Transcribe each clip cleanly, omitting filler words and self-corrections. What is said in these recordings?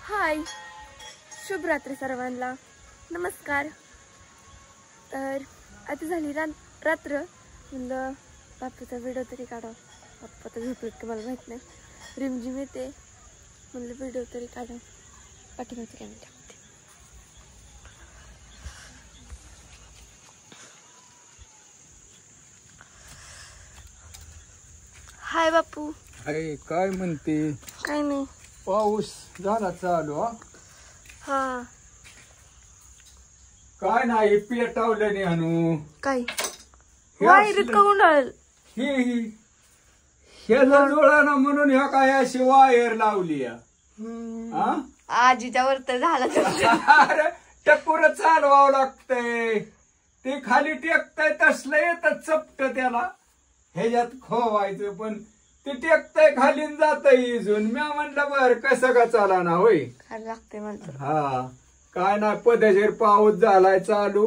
हाय, शुभ रात्री सर्वांना. नमस्कार. तर आता झाली रात्र. म्हणलं बापूचा व्हिडिओ तरी काढा. बाप्पा तर झोपलेत का मला माहित नाही. रिमझिम येते म्हणलं व्हिडिओ तरी काढा. पाठीमागचं काय म्हणते. हाय बापू. अरे काय म्हणते? काय नाही, पाऊस झाला चालू. हा काय नाही पेटावलं नाही आणू. काय वायरीत का उन्हाळ. ही ह्याला जोडा ना म्हणून ह्या काय अशी वायर लावली. आजीच्या वर तर झाला. अरे टकोर चालवावं लागतंय. ते खाली टेकताय तसलं येत चपट त्याला ह्याच्यात खोवायचं. पण ते टेकताय खाली जातय इजून. मी म्हणलं बर कसं का चाला ना होय. लागते म्हणतो. हा काय नाही पदशीर पाऊस झालाय चालू.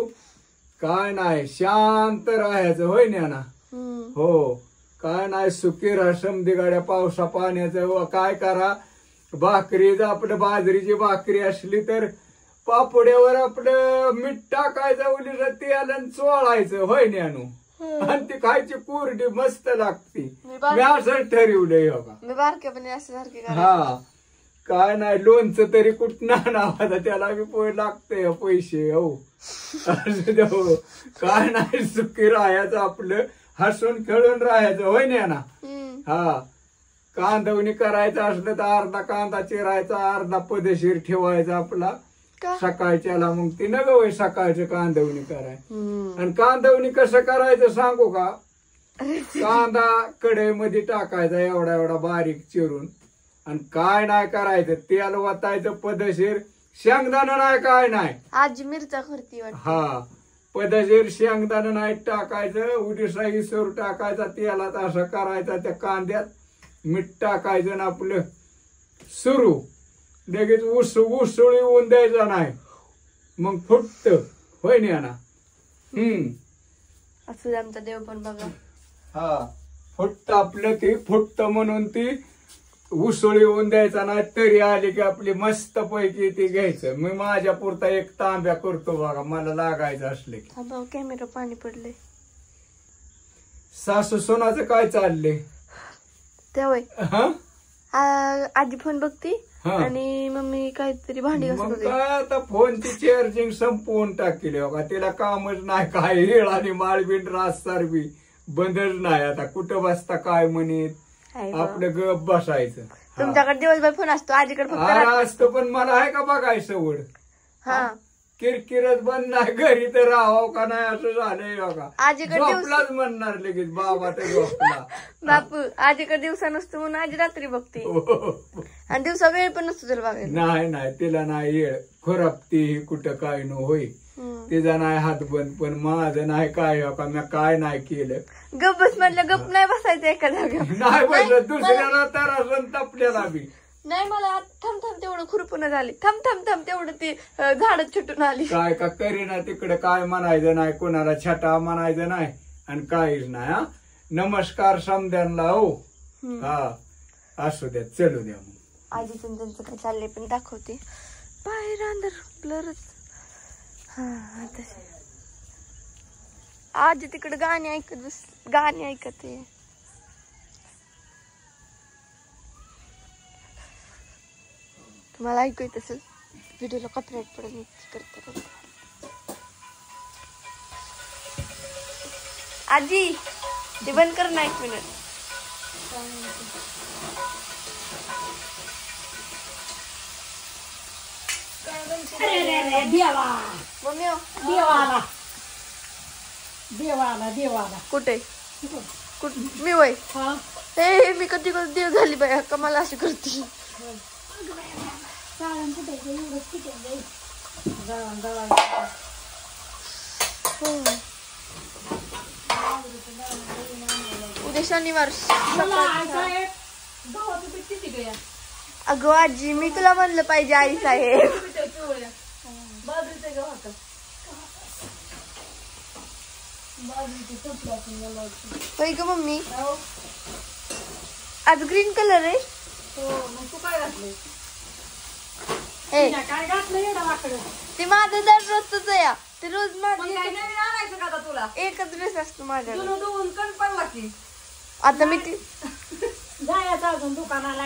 काय नाही शांत राहायचं होय ना. हो काय नाही सुखी राहा. समधी गाड्या पावसा पाण्याचं काय करा. भाकरी आपलं बाजरीची भाकरी असली तर पापुड्यावर आपलं मीठ टाकायचं उलीचं तेल आणि चोळायचं होय न्यानू. आणि ती खायची कोरडी मस्त लागती. मी असं ठरवलंय बघा. मी बारक्यापणे असं सारखे. हा काय नाही लोणचं तरी कुठं नावाला त्याला बी लागतंय पैसे. हो हो काय नाही सुखी राहायचं आपलं. हसून खेळून राहायचं होय ना. हा कांदवणी करायचं असलं तर अर्धा कांदा चिरायचा अर्धा पदशीर ठेवायचा आपला सकाळच्याला. मग ती नग होय सकाळचं कांदवणी कराय. आणि कांदवणी कसं करायचं सांगू का. कांदा कढईमध्ये टाकायचा एवढा एवढा बारीक चिरून. आणि काय नाही करायचं तेल वतायचं पदशीर. शेंगदाणा नाही काय नाही. आजी मिरचा करती वाटतं. हा पदशीर शेंगदाणा नाही टाकायचं. उडीसा इसर टाकायचा तेलात असं करायचा. त्या कांद्यात मीठ टाकायचं ना आपलं सुरू. लगेच उसळी होऊन द्यायचा नाही. मग फुटत होय ना. असं आमचा देव पण बघा. हा फुटत आपलं ती फुटत म्हणून ती उसळी होऊन द्यायचा नाही. तरी आली की आपली मस्त पैकी ती घ्यायचं. मी माझ्या पुरता एक तांब्या करतो बघा मला लागायचं असले की. कॅमेरा पाणी पडले. सासू सोनाचं काय चाललंय तेव्हा आजी फोन बघती आणि मम्मी काहीतरी भांडी मग काय आता फोनची चार्जिंग संपवून टाकली बघा. तिला कामच नाही काय. हेळ आणि माळबिंड रास सारबी बंदच नाही. आता कुठं बसता काय म्हणत आपलं गप बसायचं. तुमच्याकडे दिवसभर फोन असतो आजीकडे असतो. पण मला आहे का बघाय सवड. हा किरकिरच बंद नाही. घरी तर राहावं का नाही असं झालंय बघा. आजीकडे झोपलाच म्हणणार लगेच बाबा तर झोपला. बापू आजीकडे दिवसा नसतो म्हणून आजी रात्री बघते. आणि दिवसा वेळ पण नसतो तुला बघायला. नाही तिला नाही येळ खुरापती कुठं काय न होई. तिचा नाही हात बंद. पण माझं नाही काय का मी काय नाही केलं. गप बस म्हटलं गप नाही बसायचं एका जागेवर. नाही बसलं दुसऱ्याला तर असं तपल्याला बी नाही. मला थांब तेवढं खुरपून झाली. थांब तेवढं ती झाड छुटून आली. काय का करीना तिकडे काय म्हणायचं नाही. कोणाला छटा म्हणायचं नाही आणि काहीच नाही. हा नमस्कार समद्यांना. हो हा असू द्या चलू द्या. मग आजीतून त्यांचं काय चाललंय पण दाखवते. बाहेर अंधार ब्लरच. हा तसे आजी तिकडे गाणी ऐकते. तुम्हाला ऐकू येत असेल. व्हिडिओला कॉपीराइट पडेल करते. आजी ते बंद कर ना 1 मिनिट. मम्मी देवाला कुठे मी वय हे मी कधी देव झाली बाया का मला अशी करते. उद्या शनिवार. अगं आजी मी तुला म्हणलं पाहिजे आई साहेब. होय ग मम्मी आज ग्रीन कलर आहे. मग तू काय घातलंय? काय घातलं एवढा वाकड? ते माझं दररोजच या ते रोज मग माझं काय नवीन आणायचं का आता तुला? एकच ड्रेस असतो माझ्या. जुनं धुवून कण पडला की. आता मी ती जायचं अजून दुकानाला.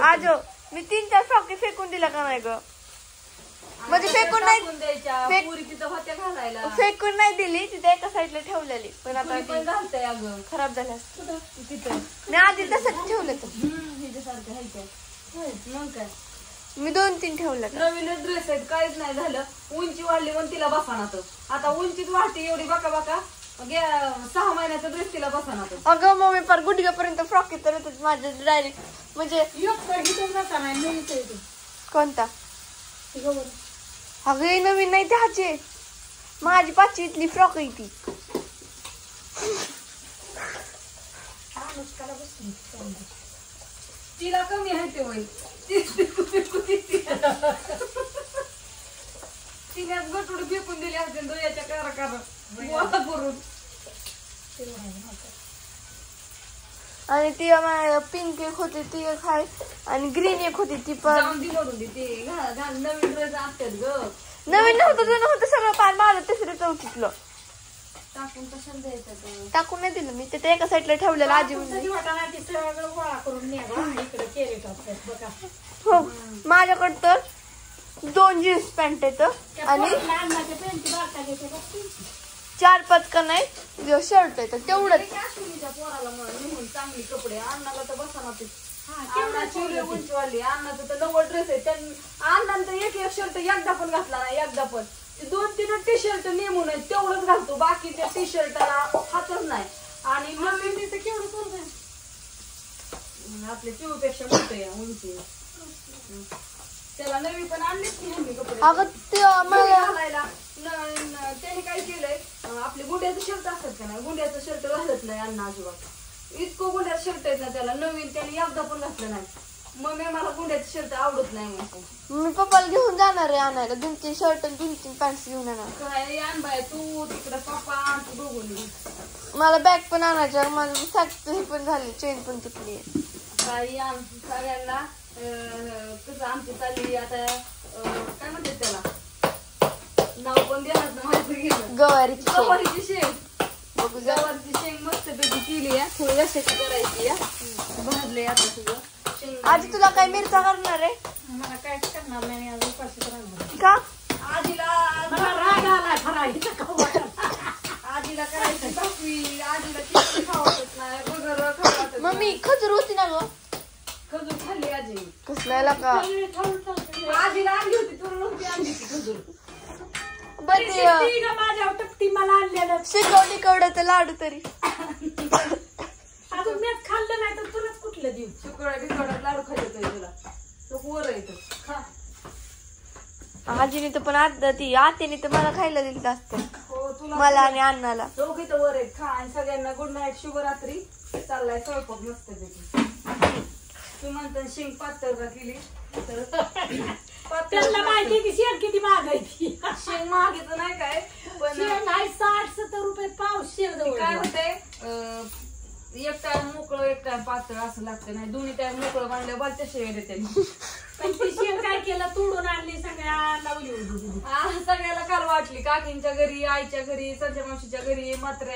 आजो मी 3-4 फ्रॉकी फेकून दिला का नाही ग? म्हणजे फेकून नाही द्यायच्या पुरी तिथं होत्या घालायला. फेकून नाही दिली, तिथे एका साईडला ठेवलेली, पण आता पुरी पण घालतंय अगं. खराब झाली असते. तिथं मी आधी तसंच ठेवलं तर ह्याच्यासारखं ह्याच्या. मग काय मी 2-3 ठेवलं. नवीन ड्रेस आहेत, काहीच नाही झालं. उंची वाढली म्हणून तिला बसानात. आता उंचीच वाढते एवढी बका बका. 6 महिन्याचा ड्रेस तिला बसानात. अगं मम्मी पार गुडघ्यापर्यंत फ्रॉक तर होत माझ्या डायरेक्ट. म्हणजे कोणता? अगं हे नवीन नाही, ते ह्याचे माझी 5वीतली फ्रॉक आहे ती. तिला कमी आहे ते वय. तिने गटुड फेकून दिली असते दोयाच्या कारा करून. आणि ती पिंक एक होती ती एक आहे आणि ग्रीन एक होती ती पण. जाऊन ती मरून ते घाल नवीन ड्रेस असतात ग. नवीन नव्हतं जुनं होतं सगळं पार माझं 3री-4थीतलं. टाकून कशाला द्यायचं? टाकून नाही दिलं मी, ते एका साईडला ठेवलेलं आजी म्हणजे. गोळा करून इकडे कॅरेट असतात बघा. हो माझ्याकडं तर 2 जीन्स पॅन्ट आहेत आणि 4-5 का नाही शर्ट आहेत तेवढंच. अश्विनीच्या पोराला म्हणून चांगली कपडे अण्णाला तर बसाना ते. अण्णाची उंची वाढली. अण्णाचं तर 90 ड्रेस आहे. अण्णानं तर एक शर्ट एकदा पण घातला नाही. एकदा पण 2-3 टी शर्ट नेमून आहेत तेवढंच घालतो. बाकीच्या टी शर्टाला हातच नाही. आणि नवीन तिथं केवढं करतोय आपल्या चिवपेक्षा मोठं आहे उंची. त्याला नवी पण आणलीच की कपडे. अगं ते घालायला त्याने काय केलंय, आपले गुंड्याचं शर्ट असतात का नाही, गुंड्याचं शर्ट घालत नाही अण्णा अजिबात. इतकं गुंड्याचं शर्ट आहेत ना त्याला, नवीन त्याने एकदा पण घातलं नाही. मग मी मला गुंड्याचं शर्ट आवडत नाही म्हणतो. मी पप्पाला घेऊन जाणार आहे आणायला 2-3 शर्ट आणि 2-3 पॅन्ट घेऊन येणार. काय आण बाय तू तिकडे पप्पा तू दोघं. मला बॅग पण आणायच्या, माझं सॅक पण झाली, चेन पण तुटली आहे. काही आण सगळ्यांना. कसं आमची चालली आता काय म्हणतात त्याला, नाव पण देणार ना माहिती गेलं. गवारीची शेंग. गवारीची शेंग मस्त पैकी केली आहे. थोडी रशाची करायची आहे. भाजले आता सगळं शेंग. आजी तुला काय मिरचा करणार आहे? मला काय करणार नाही, आज उपाशी राहणार. का? आजीला राग आला ठरायचं. आजीला करायची भाकरी. आजीला किती खावतच नाही वगैरे खावत. मम्मी खजूर होती ना ग? खजूर खाल्ली आजी. कसला का आजीला आणली होती तुला नव्हती आणली ती खजूर. माझ्या टक्ती मला आणलेलं शिकवणी कवड्याचं लाडू तरी अजून मीच खाल्लं नाही तर तुलाच कुठलं देऊ. शुक्रवारी लाडू खायचं तुला तो वर येतो खा. आजीने तर पण आत्याने तर मला खायला दिलं असतं. हो तुला मला आणि अण्णाला. दोघी तर वर आहेत. खा. आणि सगळ्यांना गुड नाईट, शुभरात्री. चाललाय स्वयंपाक मस्त पैकी. तू म्हणता शेंग पातळ का केली तर त्यांना माहिती की शेण किती महागायची. शेंग महागीचं नाही काय पण शेण आहे 60-70 रुपये पाव शेण. काय होतंय, एक टाइम मोकळं एक टाइम पातळ असं लागतं. नाही दोन्ही टाइम मोकळं बांधल्या बालच्या शेण येते. पण ती शेण काय केलं, तोडून आणली सगळ्या लावली होती. सगळ्याला काल वाटली. काकींच्या घरी, आईच्या घरी, संजय मावशीच्या घरी, मात्र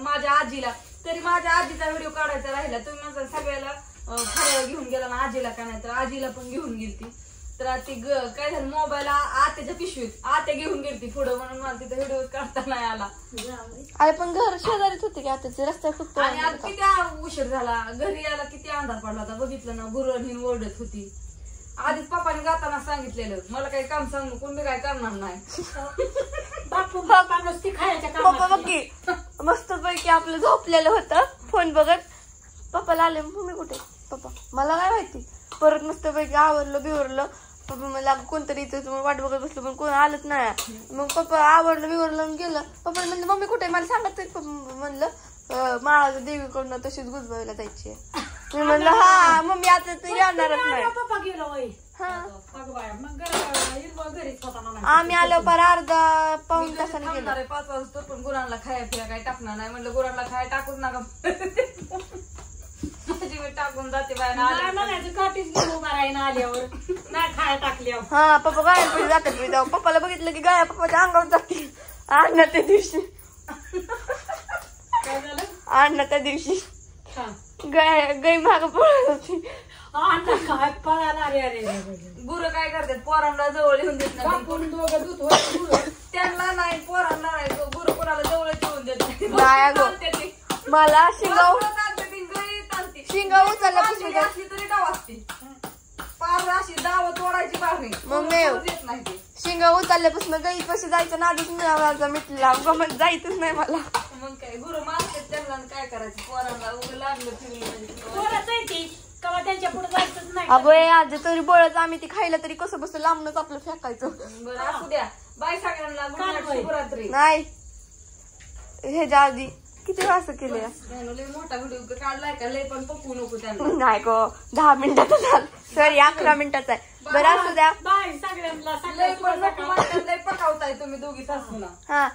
माझ्या आजीला. तरी माझ्या आजीचा व्हिडिओ काढायचा राहिला. तुम्ही माझा सगळ्याला फराळ घेऊन गेला ना आजीला का नाही, तर आजीला पण घेऊन गेलती. तर ती काय झालं, मोबाईल आत्याच्या पिशवीत आत्या घेऊन गेलती पुढं, म्हणून मला तिथे व्हिडिओ काढता नाही आला. अरे पण घर शेजारीच होते की आताचे रस्त्यात फक्त. आणि आज किती उशीर झाला, घरी यायला किती अंधार पडला होता. बघितलं ना गुरण हिन ओरडत होती. आधीच पप्पाने जाताना सांगितलेलं मला काही काम सांगू कोण मी काय करणार नाही. पप्पा नुसती खायच्या पप्पा बघ की मस्त पैकी आपलं झोपलेलं होतं फोन बघत. पप्पाला आले, मम्मी कुठे? पप्पा मला काय माहिती. परत मस्त पैकी आवरलं बिवरलं. पप्पा मला कोणतरी इथं वाट बघत बसलो पण कोण आलंच नाही. मग पप्पा आवरलं बिवरलं गेलं. पप्पा म्हणलं मम्मी कुठे? मला सांगत म्हणलं माळा देवीकडनं तशीच गुजबाईला जायची. मी म्हणलं हा मम्मी आता तर येणारच नाही. पप्पा गेलो वय. हा मग घरीच होता. आम्ही आलो पर अर्धा पाऊण तासाने गेलो. 5 वाजता पण गुरांना खाया फिरा काही टाकणार नाही. म्हणलं गुरांना खाया टाकूच नका. माझी मी टाकून जाते बाय नाही म्हणायचं काठीच घेऊन उभा राहीन आल्यावर नाही खाया टाकल्यावर. हा पप्पा गायांकडे जातात मी तेव्हा पप्पाला बघितलं की गाया पप्पाच्या अंगावर जाते. अण्णा त्या दिवशी काय झालं? अण्णा त्या दिवशी हा. गाय माग पळत होती. अण्णा काय पळाला रे अरे गुरं काय करतात पोरांना जवळ येऊन देत नाही. आपण दोघं दूध होत त्यांना नाही पोरांना नाही गुरु कोणाला जवळ येऊन देत नाही. नाही गो. मला शिंगाव शिंगा उचलल्यापासून शिंगा असली तरी डाव असते पार अशी डाव तोडायची बाहेर मग येत नाही ते. शिंगा उचलल्यापासून गाई कशी जायचं नादच माझा मिटला गमत जायचंच नाही मला. मग काय गुरु मारतात त्यांना आणि काय करायचं पोरांना उभं लागलं फिरलं थोडंच आहे ती कवा त्यांच्या पुढे जायचंच नाही. अगं आज तरी बळच आम्ही ती खायला तरी कसं बसतं लांबनच आपलं फेकायचं. बरं असू द्या बाय सगळ्यांना गुड नाईट शुभरात्री. नाही ह्याच्या आधी किती वाजता केले लय मोठा व्हिडिओ काढलाय का लय पण पकवू नको त्यांना. नाही गो 10 मिनिटाचा झालं सॉरी 11 मिनिटाचा आहे. बरं असू द्या बाय सगळ्यांना लय पण नको सगळ्यांना म्हणतात, लय पकावताय तुम्ही दोघी सासूना. हा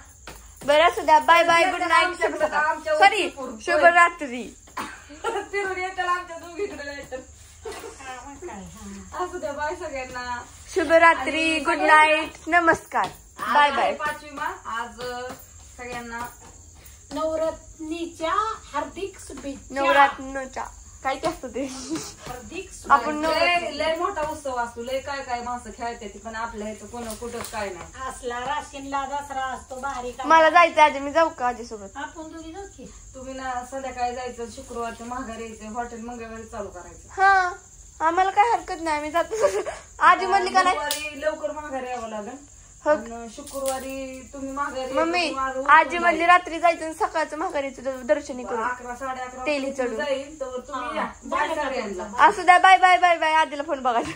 बरं असू द्या बाय बाय गुड नाईट शुभ सकाळ सॉरी शुभरात्री. फिरून येतात आमच्या दोघीकडे नाहीतर. असू द्या बाय सगळ्यांना शुभरात्री गुड नाईट नमस्कार बाय बाय. 5वी मा आज सगळ्यांना नवरात्रीच्या हार्दिक शुभेच्छा. नवरात्रीच्या काय ते असतं ते हार्दिक आपण लय मोठा उत्सव असतो लय काय काय माणसं खेळतात पण आपल्या ह्याचं कोण कुठं काय नाही. असला राशीनला दसरा असतो बारीक. मला जायचं आजी मी जाऊ का आजी सोबत. आपण दोघी जाऊ की. तुम्ही ना संध्याकाळी जायचं शुक्रवारचं माघारी यायचं हॉटेल मंगळवारी चालू करायचं. हा आम्हाला काय हरकत नाही आम्ही जातो. आजी म्हणली का नाही गुरुवारी लवकर माघारी यावं लागेल हो. आणि शुक्रवारी तुम्ही माघारी मम्मी यायचं, माझं आजी उठून म्हणली जायचं. रात्री जायचं आणि सकाळचं माघारीचं दर्शनी करू 11 साडे 11 तेली चढून. जाईल तर तुम्ही या बाय सगळ्यांना. असू द्या बाय बाय बाय बाय आजीला फोन बघायचा.